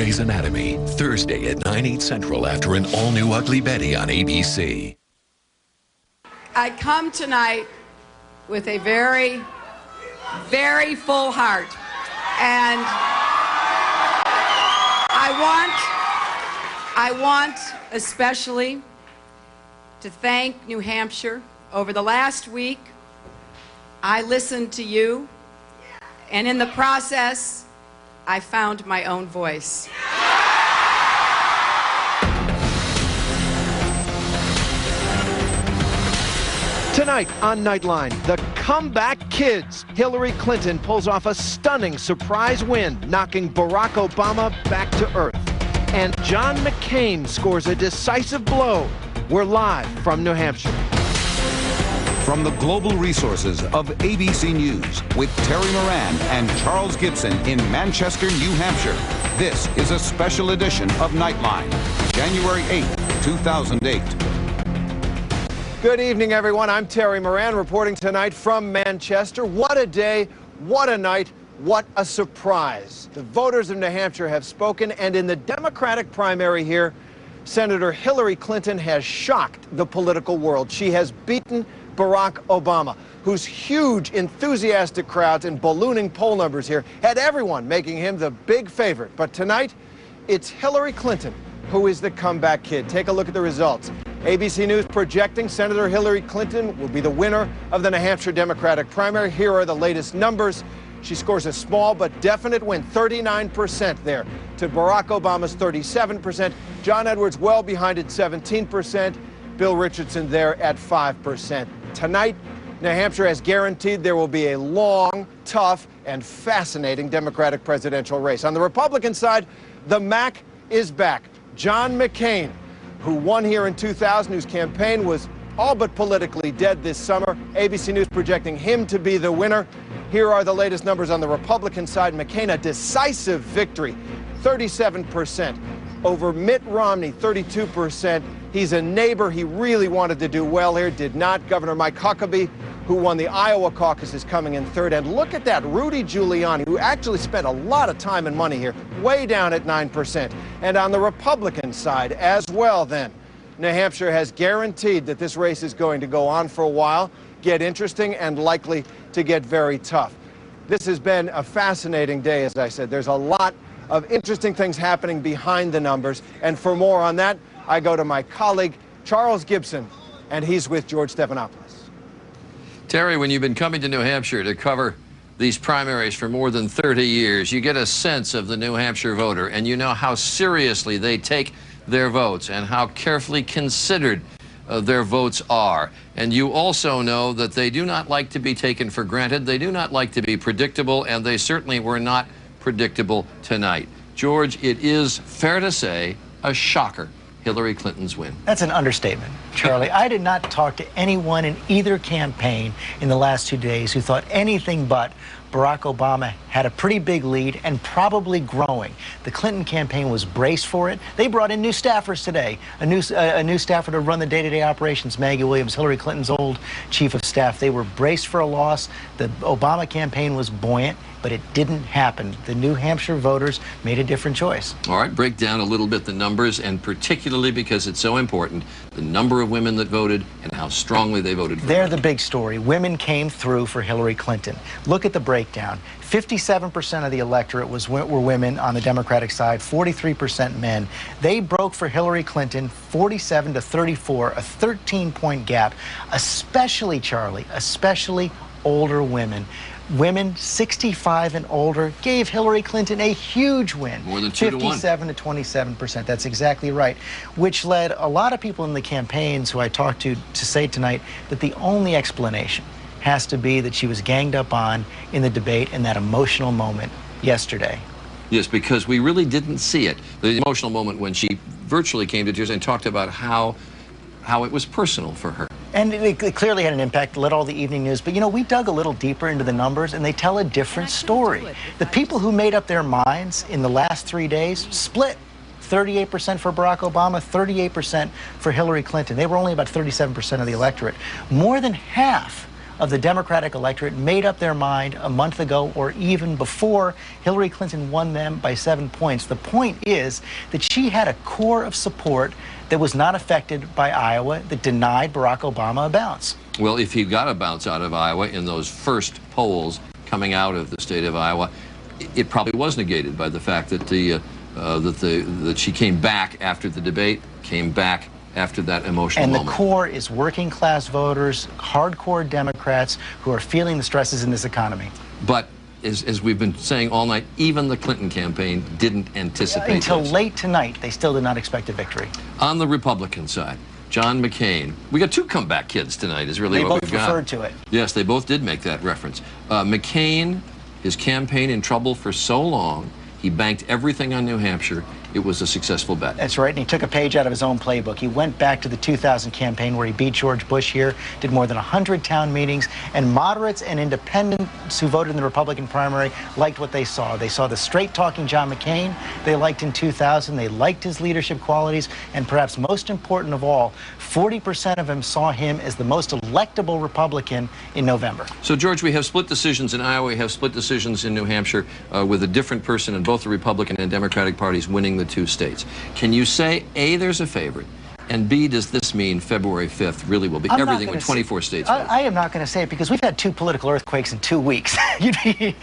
Grey's Anatomy, Thursday at 9/8 Central after an all-new Ugly Betty on ABC. I come tonight with a very, very full heart, and I want especially to thank New Hampshire. Over the last week, I listened to you, and in the process, I found my own voice. Tonight on Nightline, the comeback kids. Hillary Clinton pulls off a stunning surprise win, knocking Barack Obama back to earth. And John McCain scores a decisive blow. We're live from New Hampshire. From the global resources of ABC News with Terry Moran and Charles Gibson in Manchester, New Hampshire, this is a special edition of Nightline, January 8th, 2008. Good evening, everyone. I'm Terry Moran reporting tonight from Manchester. What a day, what a night, what a surprise. The voters of New Hampshire have spoken, and in the Democratic primary here, Senator Hillary Clinton has shocked the political world. She has beaten Barack Obama, whose huge, enthusiastic crowds and ballooning poll numbers here had everyone making him the big favorite. But tonight, it's Hillary Clinton who is the comeback kid. Take a look at the results. ABC News projecting Senator Hillary Clinton will be the winner of the New Hampshire Democratic primary. Here are the latest numbers. She scores a small but definite win, 39% there, to Barack Obama's 37%. John Edwards well behind at 17%. Bill Richardson there at 5%. Tonight, New Hampshire has guaranteed there will be a long, tough, and fascinating Democratic presidential race. On the Republican side, the Mac is back. John McCain, who won here in 2000, whose campaign was all but politically dead this summer. ABC News projecting him to be the winner. Here are the latest numbers on the Republican side. McCain, a decisive victory, 37%. Over Mitt Romney, 32%. He's a neighbor. He really wanted to do well here, did not. Governor Mike Huckabee, who won the Iowa caucus, is coming in third. And look at that, Rudy Giuliani, who actually spent a lot of time and money here, way down at 9%. And on the Republican side as well, then, New Hampshire has guaranteed that this race is going to go on for a while, get interesting, and likely to get very tough. This has been a fascinating day, as I said. There's a lot of interesting things happening behind the numbers. And for more on that, I go to my colleague, Charles Gibson, and he's with George Stephanopoulos. Terry, when you've been coming to New Hampshire to cover these primaries for more than 30 years, you get a sense of the New Hampshire voter, and you know how seriously they take their votes and how carefully considered their votes are. And you also know that they do not like to be taken for granted. They do not like to be predictable, and they certainly were not predictable tonight. George, it is fair to say a shocker, Hillary Clinton's win. That's an understatement, Charlie. I did not talk to anyone in either campaign in the last 2 days who thought anything but Barack Obama had a pretty big lead and probably growing. The Clinton campaign was braced for it. They brought in new staffers today, a new staffer to run the day-to-day operations, Maggie Williams, Hillary Clinton's old chief of staff. They were braced for a loss. The Obama campaign was buoyant, but it didn't happen. The New Hampshire voters made a different choice. All right, break down a little bit the numbers, and particularly because it's so important, the number of women that voted and how strongly they voted for They're her. the big story. Women came through for Hillary Clinton. Look at the breakdown. 57% of the electorate were women on the Democratic side, 43% men. They broke for Hillary Clinton 47 to 34, a 13-point gap, especially, Charlie, especially older women. Women 65 and older gave Hillary Clinton a huge win. More than 2 to 1. 57 to 27%. That's exactly right. Which led a lot of people in the campaigns who I talked to say tonight that the only explanation has to be that she was ganged up on in the debate in that emotional moment yesterday. Yes, because we really didn't see it. The emotional moment when she virtually came to tears and talked about how it was personal for her. And it clearly had an impact, led all the evening news. But, you know, we dug a little deeper into the numbers, and they tell a different story. The people who made up their minds in the last 3 days split. 38% for Barack Obama, 38% for Hillary Clinton. They were only about 37% of the electorate. More than half of the Democratic electorate made up their mind a month ago or even before Hillary Clinton won them by 7 points. The point is that she had a core of support that was not affected by Iowa, that denied Barack Obama a bounce. Well, if he got a bounce out of Iowa in those first polls coming out of the state of Iowa, it probably was negated by the fact that that she came back after the debate, came back after that emotional moment. And the core is working class voters, hardcore Democrats who are feeling the stresses in this economy. But as we've been saying all night, even the Clinton campaign didn't anticipate until this. Late tonight, they still did not expect a victory. On the Republican side, John McCain. We got two comeback kids tonight is really what we've got. They both referred to it. Yes, they both did make that reference. McCain, his campaign in trouble for so long, he banked everything on New Hampshire. It was a successful bet. That's right, and he took a page out of his own playbook. He went back to the 2000 campaign where he beat George Bush here, did more than 100 town meetings, and moderates and independents who voted in the Republican primary liked what they saw. They saw the straight-talking John McCain they liked in 2000. They liked his leadership qualities, and perhaps most important of all, 40% of them saw him as the most electable Republican in November. So, George, we have split decisions in Iowa. We have split decisions in New Hampshire with a different person in both the Republican and Democratic parties winning the two states. Can you say, A, there's a favorite, and B, does this mean February 5th really will be everything when 24 states vote? I am not going to say it because we've had 2 political earthquakes in 2 weeks. You'd be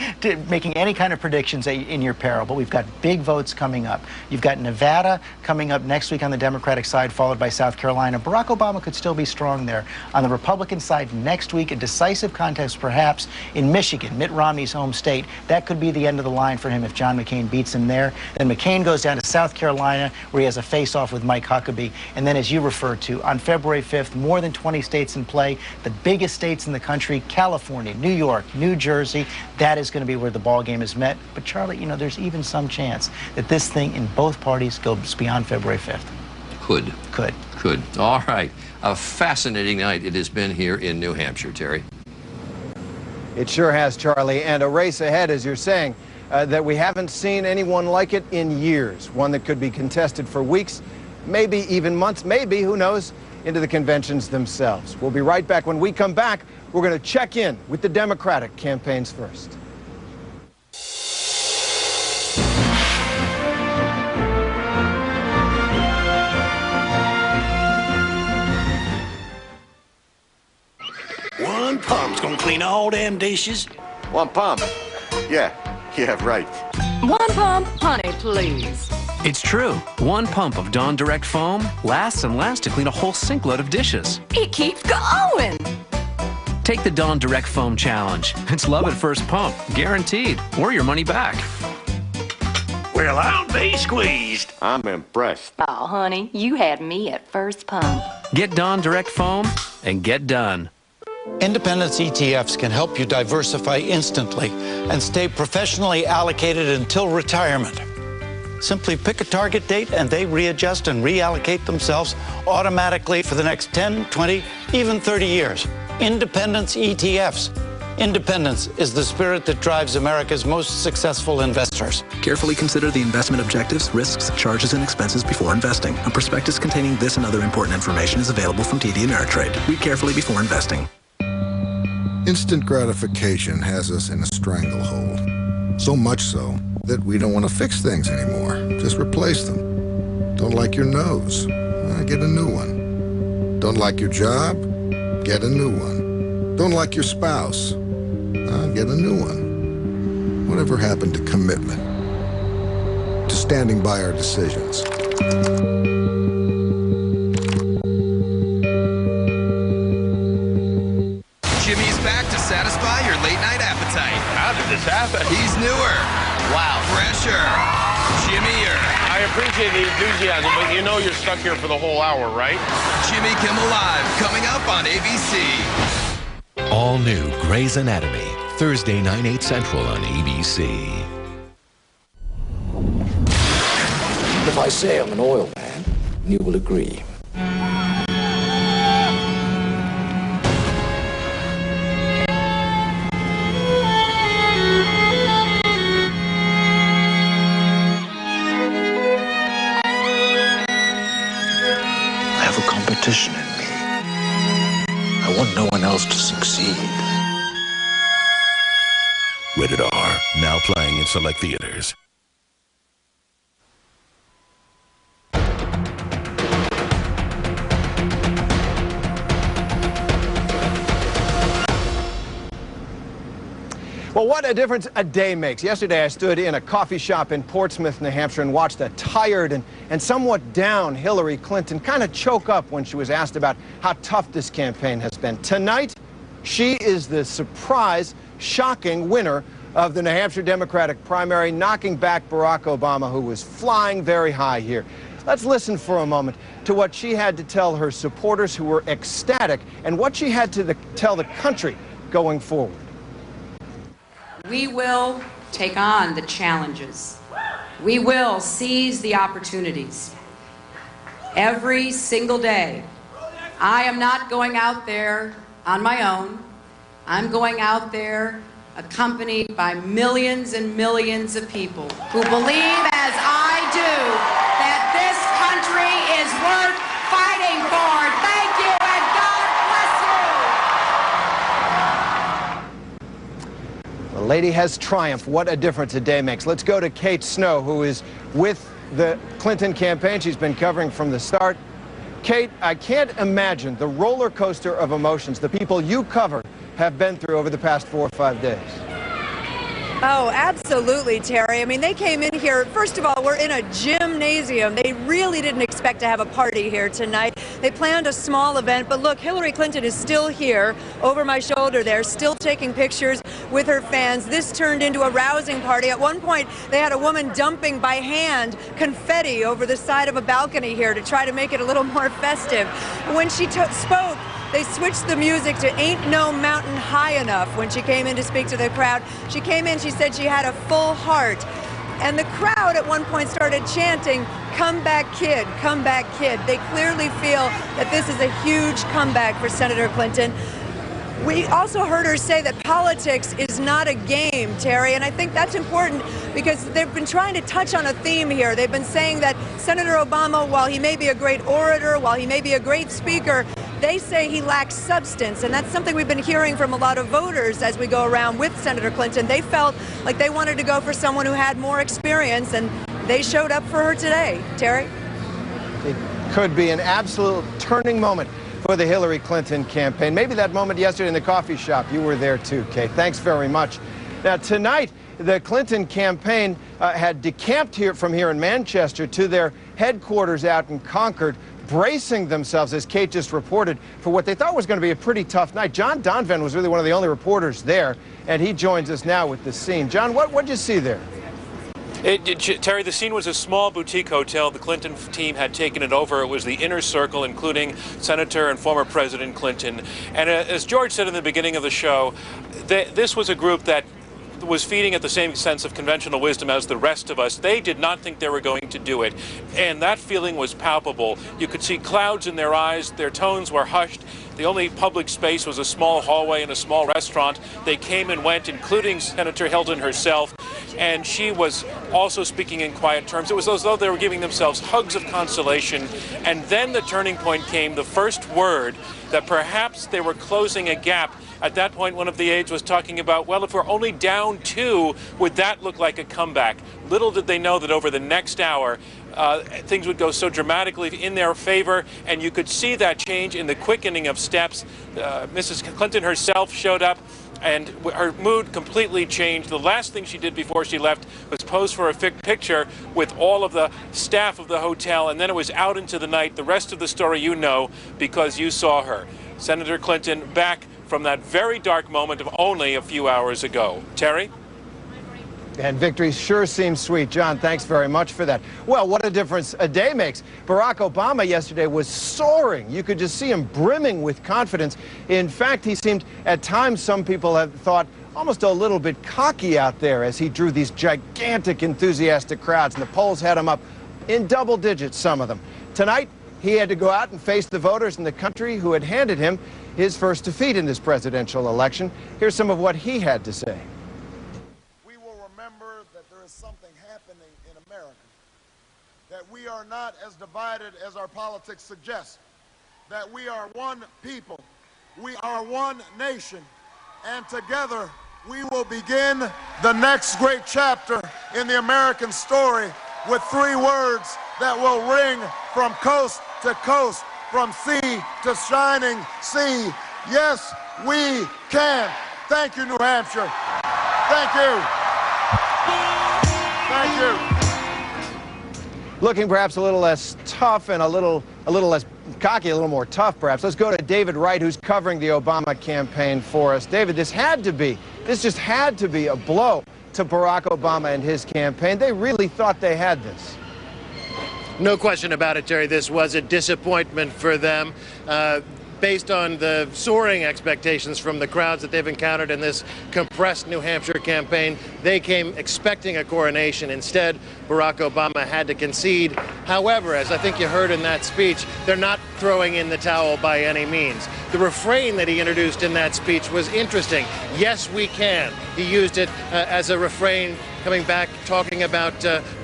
making any kind of predictions in your peril, but we've got big votes coming up. You've got Nevada coming up next week on the Democratic side, followed by South Carolina. Barack Obama could still be strong there. On the Republican side, next week, a decisive contest perhaps in Michigan, Mitt Romney's home state. That could be the end of the line for him if John McCain beats him there. Then McCain goes down to South Carolina, where he has a face-off with Mike Huckabee. And then, as you referred to, on February 5th, more than 20 states in play, the biggest states in the country, California, New York, New Jersey. That is going to be where the ball game is met. But Charlie, you know, there's even some chance that this thing in both parties goes beyond February 5th. Could. All right. A fascinating night it has been here in New Hampshire, Terry. It sure has, Charlie, and a race ahead, as you're saying, that we haven't seen anyone like it in years. One that could be contested for weeks, maybe even months, maybe, who knows, into the conventions themselves. We'll be right back. When we come back, we're going to check in with the Democratic campaigns first. One pump's gonna clean all them dishes. One pump? Yeah, right. One pump, honey, please. It's true. One pump of Dawn Direct Foam lasts and lasts to clean a whole sink load of dishes. It keeps going. Take the Dawn Direct Foam Challenge. It's love at first pump, guaranteed, or your money back. Well, I'll be squeezed. I'm impressed. Oh, honey, you had me at first pump. Get Dawn Direct Foam and get done. Independence ETFs can help you diversify instantly and stay professionally allocated until retirement. Simply pick a target date and they readjust and reallocate themselves automatically for the next 10, 20, even 30 years. Independence ETFs. Independence is the spirit that drives America's most successful investors. Carefully consider the investment objectives, risks, charges, and expenses before investing. A prospectus containing this and other important information is available from TD Ameritrade. Read carefully before investing. Instant gratification has us in a stranglehold. So much so that we don't want to fix things anymore. Just replace them. Don't like your nose? Get a new one. Don't like your job? Get a new one. Don't like your spouse? Get a new one. Whatever happened to commitment? To standing by our decisions? Jimmy's back to satisfy your late-night appetite. How did this happen? He's newer. Wow. Fresher. Jimmier. I appreciate the enthusiasm, but you know you're stuck here for the whole hour, right? Jimmy Kimmel Live, coming up on ABC. All new Grey's Anatomy, Thursday, 9/8 Central on ABC. If I say I'm an oil man, you will agree. I have a competition in me. I want no one else must succeed. Rated R, now playing in select theaters. Well, what a difference a day makes. Yesterday, I stood in a coffee shop in Portsmouth, New Hampshire, and watched a tired and somewhat down Hillary Clinton kind of choke up when she was asked about how tough this campaign has been. Tonight, she is the surprise, shocking winner of the New Hampshire Democratic primary, knocking back Barack Obama, who was flying very high here. Let's listen for a moment to what she had to tell her supporters, who were ecstatic, and what she had to tell the country going forward. We will take on the challenges. We will seize the opportunities. Every single day, I am not going out there on my own. I'm going out there accompanied by millions and millions of people who believe, as I do, that this country is worth fighting for. Thank you, and God bless you. The lady has triumphed. What a difference a day makes. Let's go to Kate Snow, who is with the Clinton campaign. She's been covering from the start. Kate, I can't imagine the roller coaster of emotions the people you cover have been through over the past 4 or 5 days. Oh, absolutely, Terry. I mean, they came in here, first of all, we're in a gymnasium. They really didn't expect to have a party here tonight. They planned a small event, but look, Hillary Clinton is still here, over my shoulder there, still taking pictures with her fans. This turned into a rousing party. At one point, they had a woman dumping by hand confetti over the side of a balcony here to try to make it a little more festive. When she spoke, they switched the music to Ain't No Mountain High Enough when she came in to speak to the crowd. She came in, she said she had a full heart. And the crowd at one point started chanting, "Come back, kid, come back, kid." They clearly feel that this is a huge comeback for Senator Clinton. We also heard her say that politics is not a game, Terry, and I think that's important because they've been trying to touch on a theme here. They've been saying that Senator Obama, while he may be a great orator, while he may be a great speaker, they say he lacks substance, and that's something we've been hearing from a lot of voters as we go around with Senator Clinton. They felt like they wanted to go for someone who had more experience, and they showed up for her today. Terry? It could be an absolute turning moment for the Hillary Clinton campaign. Maybe that moment yesterday in the coffee shop. You were there too, Kate. Thanks very much. Now, tonight, the Clinton campaign had decamped from here in Manchester to their headquarters out in Concord, bracing themselves, as Kate just reported, for what they thought was going to be a pretty tough night. John Donvan was really one of the only reporters there, and he joins us now with the scene. John, what'd you see there? Terry, the scene was a small boutique hotel. The Clinton team had taken it over. It was the inner circle, including Senator and former President Clinton. And as George said in the beginning of the show, this was a group that was feeding at the same sense of conventional wisdom as the rest of us. They did not think they were going to do it, and that feeling was palpable. You could see clouds in their eyes. Their tones were hushed. The only public space was a small hallway and a small restaurant. They came and went, including Senator Hilton herself, and she was also speaking in quiet terms. It was as though they were giving themselves hugs of consolation. And then the turning point came, the first word that perhaps they were closing a gap. At that point, one of the aides was talking about, well, if we're only down 2, would that look like a comeback? Little did they know that over the next hour, things would go so dramatically in their favor, and you could see that change in the quickening of steps. Mrs. Clinton herself showed up, and her mood completely changed. The last thing she did before she left was pose for a picture with all of the staff of the hotel, and then it was out into the night. The rest of the story you know because you saw her. Senator Clinton back from that very dark moment of only a few hours ago. Terry? And victory sure seems sweet. John, thanks very much for that. Well, what a difference a day makes. Barack Obama yesterday was soaring. You could just see him brimming with confidence. In fact, he seemed, at times, some people have thought, almost a little bit cocky out there as he drew these gigantic, enthusiastic crowds. And the polls had him up in double digits, some of them. Tonight, he had to go out and face the voters in the country who had handed him his first defeat in this presidential election. Here's some of what he had to say. We will remember that there is something happening in America, that we are not as divided as our politics suggests, that we are one people, we are one nation, and together we will begin the next great chapter in the American story with 3 words that will ring from coast to coast, from sea to shining sea. Yes, we can. Thank you, New Hampshire. Thank you. Thank you. Looking perhaps a little less tough and a little less cocky, a little more tough perhaps. Let's go to David Wright, who's covering the Obama campaign for us. David, this just had to be a blow to Barack Obama and his campaign. They really thought they had this. No question about it, Terry. This was a disappointment for them. Based on the soaring expectations from the crowds that they've encountered in this compressed New Hampshire campaign, they came expecting a coronation. Instead, Barack Obama had to concede. However, as I think you heard in that speech, they're not throwing in the towel by any means. The refrain that he introduced in that speech was interesting. Yes, we can. He used it as a refrain, coming back, talking about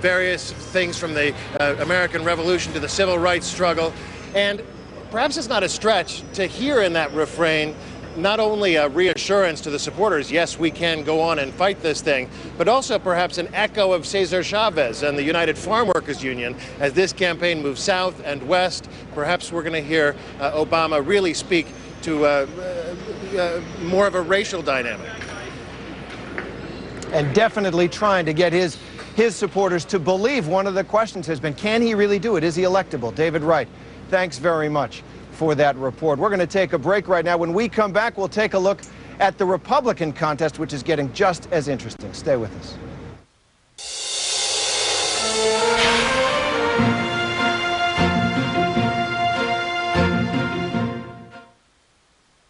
various things from the American Revolution to the Civil Rights struggle. And perhaps it's not a stretch to hear in that refrain not only a reassurance to the supporters, yes, we can go on and fight this thing, but also perhaps an echo of Cesar Chavez and the United Farm Workers Union. As this campaign moves south and west, perhaps we're going to hear Obama really speak to more of a racial dynamic. And definitely trying to get his supporters to believe. One of the questions has been, can he really do it? Is he electable? David Wright, thanks very much for that report. We're going to take a break right now. When we come back, we'll take a look at the Republican contest, which is getting just as interesting. Stay with us.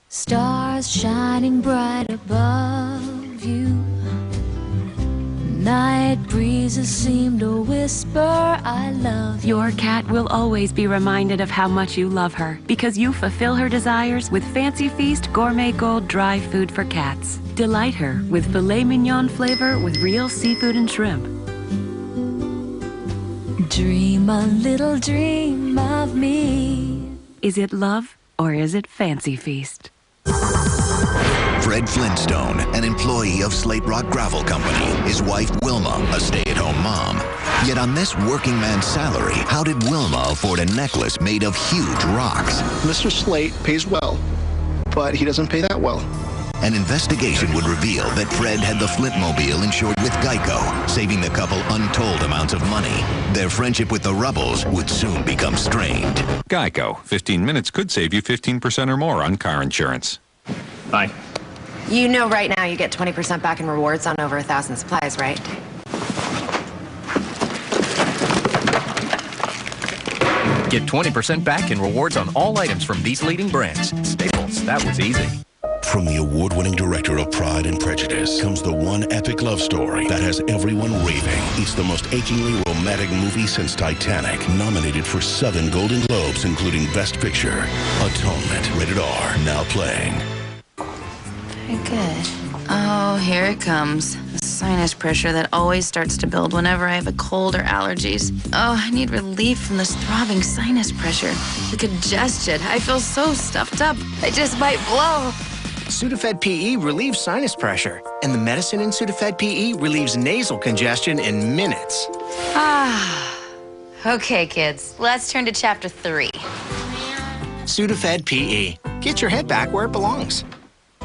Stars shining bright above you. Night breezes seem to whisper, I love you. Your cat will always be reminded of how much you love her because you fulfill her desires with Fancy Feast Gourmet Gold dry food for cats. Delight her with filet mignon flavor with real seafood and shrimp. Dream a little dream of me. Is it love or is it Fancy Feast? Fred Flintstone, an employee of Slate Rock Gravel Company. His wife, Wilma, a stay-at-home mom. Yet on this working man's salary, how did Wilma afford a necklace made of huge rocks? Mr. Slate pays well, but he doesn't pay that well. An investigation would reveal that Fred had the Flintmobile insured with Geico, saving the couple untold amounts of money. Their friendship with the Rubbles would soon become strained. Geico. 15 minutes could save you 15% or more on car insurance. Bye. You know right now you get 20% back in rewards on over 1,000 supplies, right? Get 20% back in rewards on all items from these leading brands. Staples, that was easy. From the award-winning director of Pride and Prejudice comes the one epic love story that has everyone raving. It's the most achingly romantic movie since Titanic. Nominated for 7 Golden Globes, including Best Picture. Atonement. Rated R. Now playing. Very good. Oh, here it comes. The sinus pressure that always starts to build whenever I have a cold or allergies. Oh, I need relief from this throbbing sinus pressure. The congestion. I feel so stuffed up. I just might blow. Sudafed PE relieves sinus pressure, and the medicine in Sudafed PE relieves nasal congestion in minutes. Ah. Okay, kids. Let's turn to chapter 3. Sudafed PE. Get your head back where it belongs.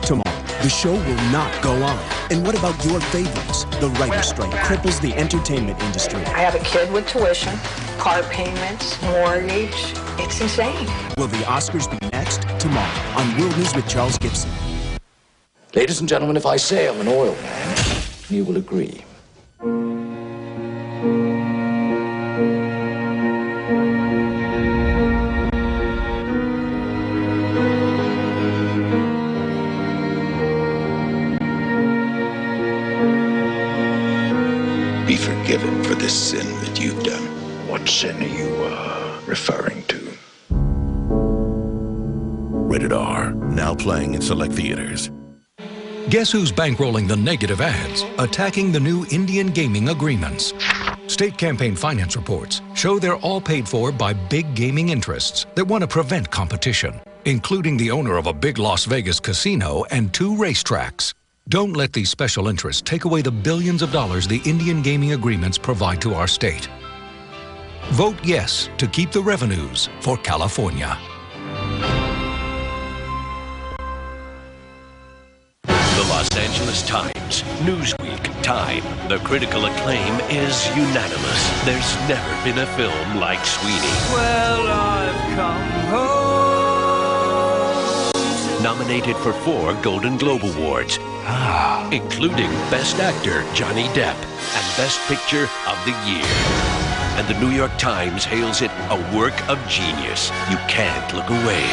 Tomorrow, the show will not go on. And what about your favorites? The writer's strike cripples the entertainment industry. I have a kid with tuition, car payments, mortgage. It's insane. Will the Oscars be next? Tomorrow on World News with Charles Gibson. Ladies and gentlemen, if I say I'm an oil man, you will agree. Be forgiven for this sin that you've done. What sin are you referring to? Rated R. Now playing in select theaters. Guess who's bankrolling the negative ads, attacking the new Indian gaming agreements? State campaign finance reports show they're all paid for by big gaming interests that want to prevent competition. including the owner of a big Las Vegas casino and 2 racetracks. Don't let these special interests take away the billions of dollars the Indian gaming agreements provide to our state. Vote yes to keep the revenues for California. The Los Angeles Times, Newsweek, Time. The critical acclaim is unanimous. There's never been a film like Sweeney. Well, I've come home. Nominated for 4 Golden Globe Awards, including Best Actor Johnny Depp and Best Picture of the Year. And the New York Times hails it a work of genius. You can't look away.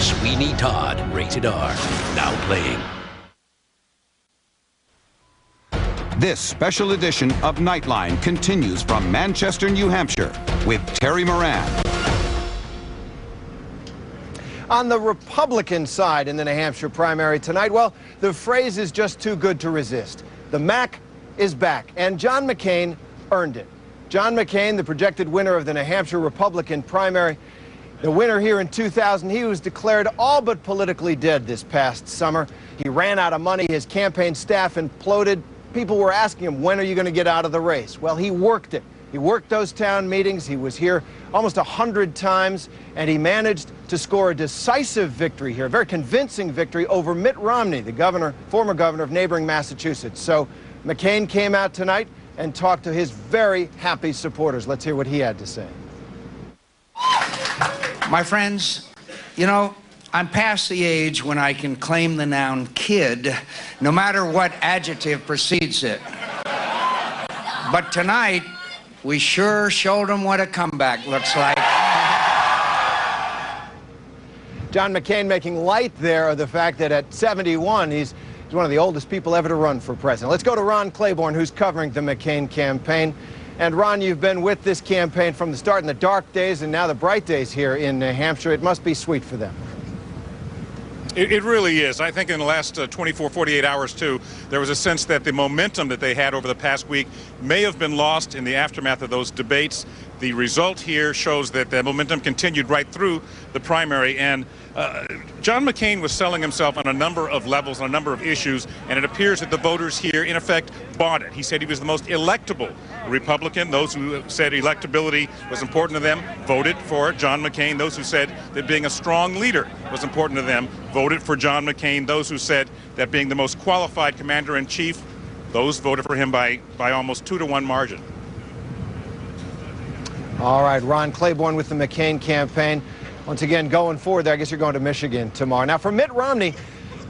Sweeney Todd, rated R, now playing. This special edition of Nightline continues from Manchester, New Hampshire, with Terry Moran. On the Republican side in the New Hampshire primary tonight, well, the phrase is just too good to resist. The Mac is back, and John McCain earned it. John McCain, the projected winner of the New Hampshire Republican primary, the winner here in 2000, he was declared all but politically dead this past summer. He ran out of money, his campaign staff imploded. People were asking him, when are you going to get out of the race? Well, he worked it. He worked those town meetings. He was here almost 100 times, and he managed to score a decisive victory here, a very convincing victory over Mitt Romney, the former governor of neighboring Massachusetts. So McCain came out tonight and talked to his very happy supporters. Let's hear what he had to say. My friends, you know, I'm past the age when I can claim the noun kid, no matter what adjective precedes it. But tonight, we sure showed them what a comeback looks like. John McCain making light there of the fact that at 71, he's one of the oldest people ever to run for president. Let's go to Ron Claiborne, who's covering the McCain campaign. And Ron, you've been with this campaign from the start in the dark days and now the bright days here in New Hampshire. It must be sweet for them. It really is. I think in the last 24, 48 hours, too, there was a sense that the momentum that they had over the past week may have been lost in the aftermath of those debates. The result here shows that the momentum continued right through the primary, and John McCain was selling himself on a number of levels, on a number of issues, and it appears that the voters here, in effect, bought it. He said he was the most electable Republican. Those who said electability was important to them voted for John McCain. Those who said that being a strong leader was important to them voted for John McCain. Those who said that being the most qualified commander-in-chief, those voted for him by almost 2-to-1 margin. All right, Ron Claiborne with the McCain campaign. Once again, going forward there, I guess you're going to Michigan tomorrow. Now, for Mitt Romney,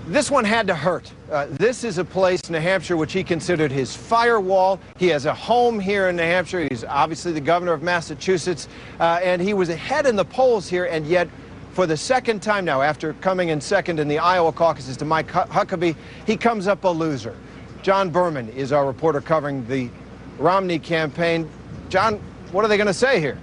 this one had to hurt. This is a place, New Hampshire, which he considered his firewall. He has a home here in New Hampshire. He's obviously the governor of Massachusetts, and he was ahead in the polls here, and yet for the second time now, after coming in second in the Iowa caucuses to Mike Huckabee, he comes up a loser. John Berman is our reporter covering the Romney campaign. John, what are they going to say here?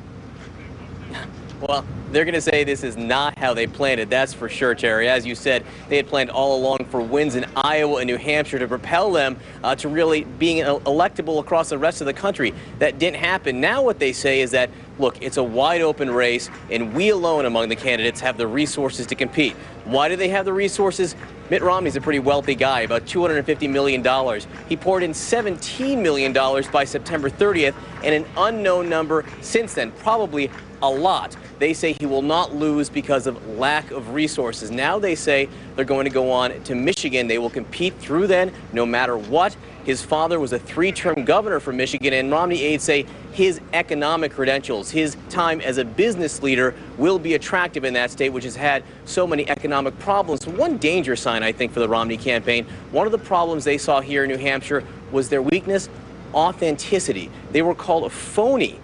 Well, they're going to say this is not how they planned it, that's for sure, Terry. As you said, they had planned all along for wins in Iowa and New Hampshire to propel them to really being electable across the rest of the country. That didn't happen. Now what they say is that, look, it's a wide open race, and we alone among the candidates have the resources to compete. Why do they have the resources? Mitt Romney's a pretty wealthy guy, about $250 million. He poured in $17 million by September 30th, and an unknown number since then, probably a lot. They say he will not lose because of lack of resources. Now they say they're going to go on to Michigan. They will compete through then, no matter what. His father was a 3-term governor for Michigan, and Romney aides say his economic credentials, his time as a business leader will be attractive in that state, which has had so many economic problems. One danger sign, I think, for the Romney campaign, one of the problems they saw here in New Hampshire was their weakness, authenticity. They were called a phony.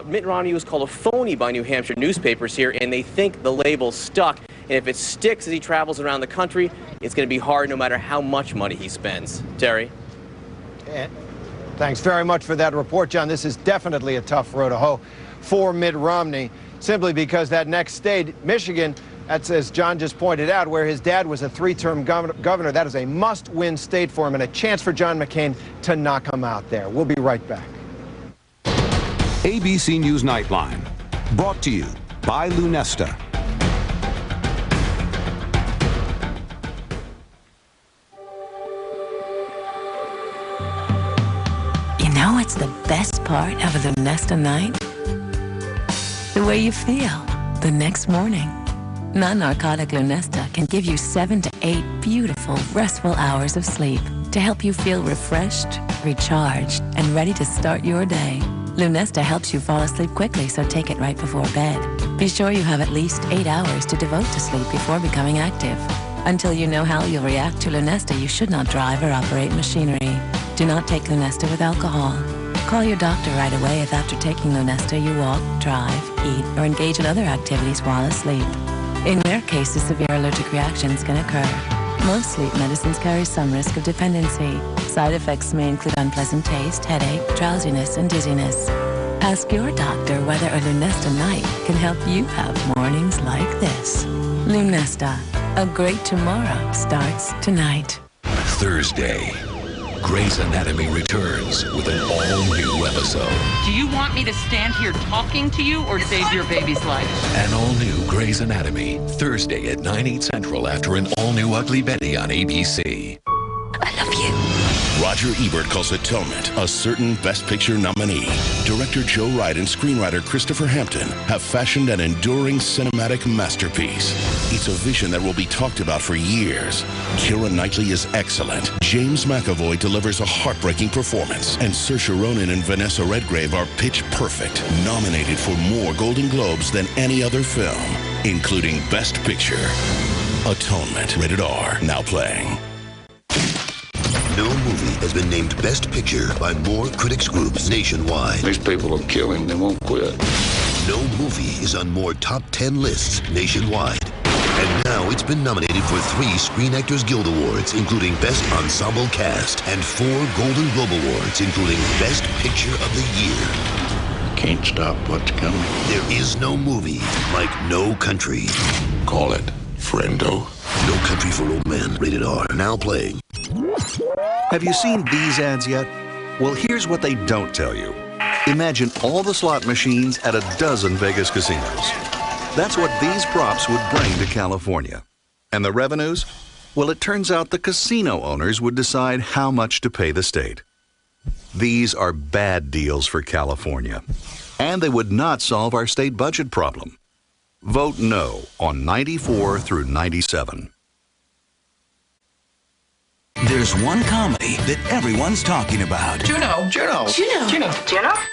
Mitt Romney was called a phony by New Hampshire newspapers here, and they think the label stuck. And if it sticks as he travels around the country, it's going to be hard no matter how much money he spends. Terry? Thanks very much for that report, John. This is definitely a tough road to hoe for Mitt Romney, simply because that next state, Michigan, that's, as John just pointed out, where his dad was a 3-term governor. That is a must-win state for him and a chance for John McCain to knock him out there. We'll be right back. ABC News Nightline, brought to you by Lunesta. what's the best part of a Lunesta night? The way you feel the next morning. Non-narcotic Lunesta can give you 7 to 8 beautiful, restful hours of sleep to help you feel refreshed, recharged, and ready to start your day. Lunesta helps you fall asleep quickly, so take it right before bed. Be sure you have at least 8 hours to devote to sleep before becoming active. Until you know how you'll react to Lunesta, you should not drive or operate machinery. Do not take Lunesta with alcohol. Call your doctor right away if after taking Lunesta you walk, drive, eat, or engage in other activities while asleep. In rare cases, severe allergic reactions can occur. Most sleep medicines carry some risk of dependency. Side effects may include unpleasant taste, headache, drowsiness, and dizziness. Ask your doctor whether a Lunesta night can help you have mornings like this. Lunesta, a great tomorrow starts tonight. Thursday, Grey's Anatomy returns with an all-new episode. Do you want me to stand here talking to you or save your baby's life? An all-new Grey's Anatomy, Thursday at 9/8 Central after an all-new Ugly Betty on ABC. I love you. Roger Ebert calls Atonement a certain Best Picture nominee. Director Joe Wright and screenwriter Christopher Hampton have fashioned an enduring cinematic masterpiece. It's a vision that will be talked about for years. Keira Knightley is excellent. James McAvoy delivers a heartbreaking performance. And Saoirse Ronan and Vanessa Redgrave are pitch perfect, nominated for more Golden Globes than any other film, including Best Picture. Atonement, rated R, now playing. No movie has been named Best Picture by more critics groups nationwide. These people will kill him, they won't quit. No movie is on more top 10 lists nationwide. And now it's been nominated for 3 Screen Actors Guild Awards, including Best Ensemble Cast, and 4 Golden Globe Awards, including Best Picture of the Year. Can't stop what's coming. There is no movie like No Country. Call it Friendo. No Country for Old Men, rated R, now playing. Have you seen these ads yet? Well, here's what they don't tell you. Imagine all the slot machines at a dozen Vegas casinos. That's what these props would bring to California. And the revenues? Well, it turns out the casino owners would decide how much to pay the state. These are bad deals for California. And they would not solve our state budget problem. Vote no on 94 through 97. There's one comedy that everyone's talking about. Juno.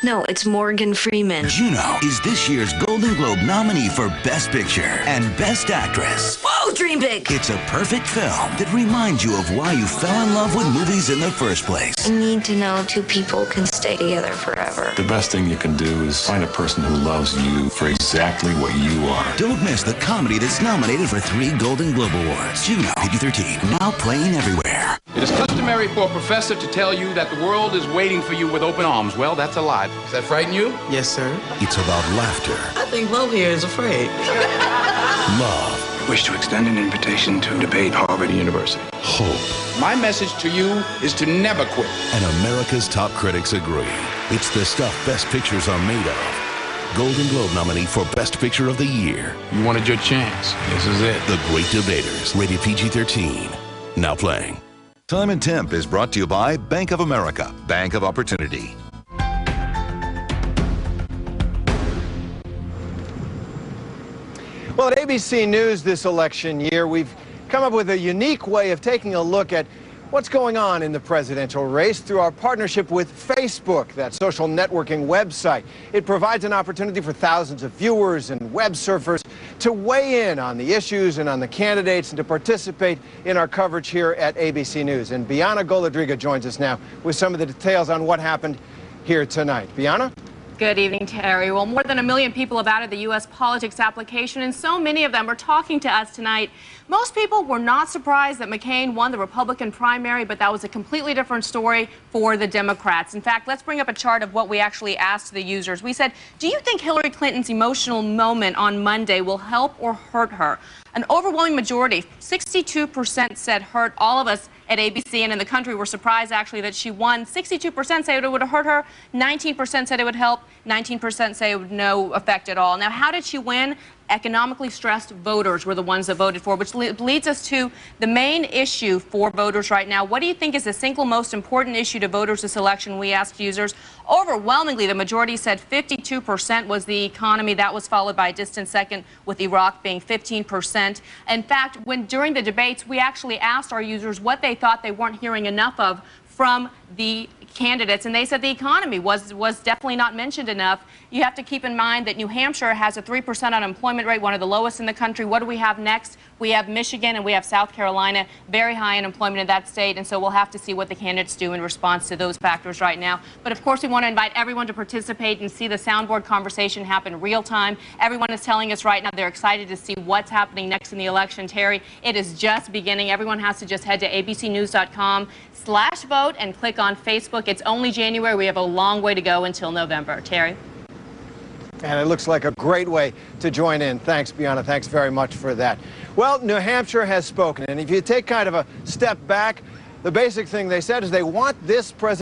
No, it's Morgan Freeman. Juno is this year's Golden Globe nominee for Best Picture and Best Actress. Whoa, dream big! It's a perfect film that reminds you of why you fell in love with movies in the first place. I need to know 2 people can stay together forever. The best thing you can do is find a person who loves you for exactly what you are. Don't miss the comedy that's nominated for 3 Golden Globe Awards. Juno, PG-13, now playing everywhere. It is customary for a professor to tell you that the world is waiting for you with open arms. Well, that's a lie. Does that frighten you? Yes, sir. It's about laughter. I think Lo here is afraid. Love. I wish to extend an invitation to debate Harvard University. Hope. My message to you is to never quit. And America's top critics agree. It's the stuff Best Pictures are made of. Golden Globe nominee for Best Picture of the Year. You wanted your chance. This is it. The Great Debaters, rated PG-13, now playing. Time and Temp is brought to you by Bank of America, Bank of Opportunity. Well, at ABC News this election year, we've come up with a unique way of taking a look at what's going on in the presidential race through our partnership with Facebook, that social networking website. It provides an opportunity for thousands of viewers and web surfers to weigh in on the issues and on the candidates and to participate in our coverage here at ABC News. And Bianna Goladriga joins us now with some of the details on what happened here tonight. Bianna? Good evening, Terry. Well, more than 1 million people have added the U.S. politics application, and so many of them are talking to us tonight. Most people were not surprised that McCain won the Republican primary, but that was a completely different story for the Democrats. In fact, let's bring up a chart of what we actually asked the users. We said, do you think Hillary Clinton's emotional moment on Monday will help or hurt her? An overwhelming majority, 62% said hurt. All of us at ABC and in the country were surprised, actually, that she won. 62% say it would have hurt her. 19% said it would help. 19% say it would no effect at all. Now, how did she win? economically stressed voters were the ones that voted for, which leads us to the main issue for voters right now. What do you think is the single most important issue to voters this election? We asked users. Overwhelmingly, the majority said 52% was the economy. That was followed by a distant second, with Iraq being 15%. In fact, during the debates, we actually asked our users what they thought they weren't hearing enough of from the candidates, and they said the economy was definitely not mentioned enough. You have to keep in mind that New Hampshire has a 3% unemployment rate, one of the lowest in the country. What do we have next? We have Michigan and we have South Carolina, very high unemployment in that state, and so we'll have to see what the candidates do in response to those factors right now. But of course, we want to invite everyone to participate and see the soundboard conversation happen real time. Everyone is telling us right now they're excited to see what's happening next in the election. Terry, it is just beginning. Everyone has to just head to abcnews.com/vote and click on Facebook. It's only January. We have a long way to go until November. Terry? And it looks like a great way to join in. Thanks, Bianna. Thanks very much for that. Well, New Hampshire has spoken. And if you take kind of a step back, the basic thing they said is they want this president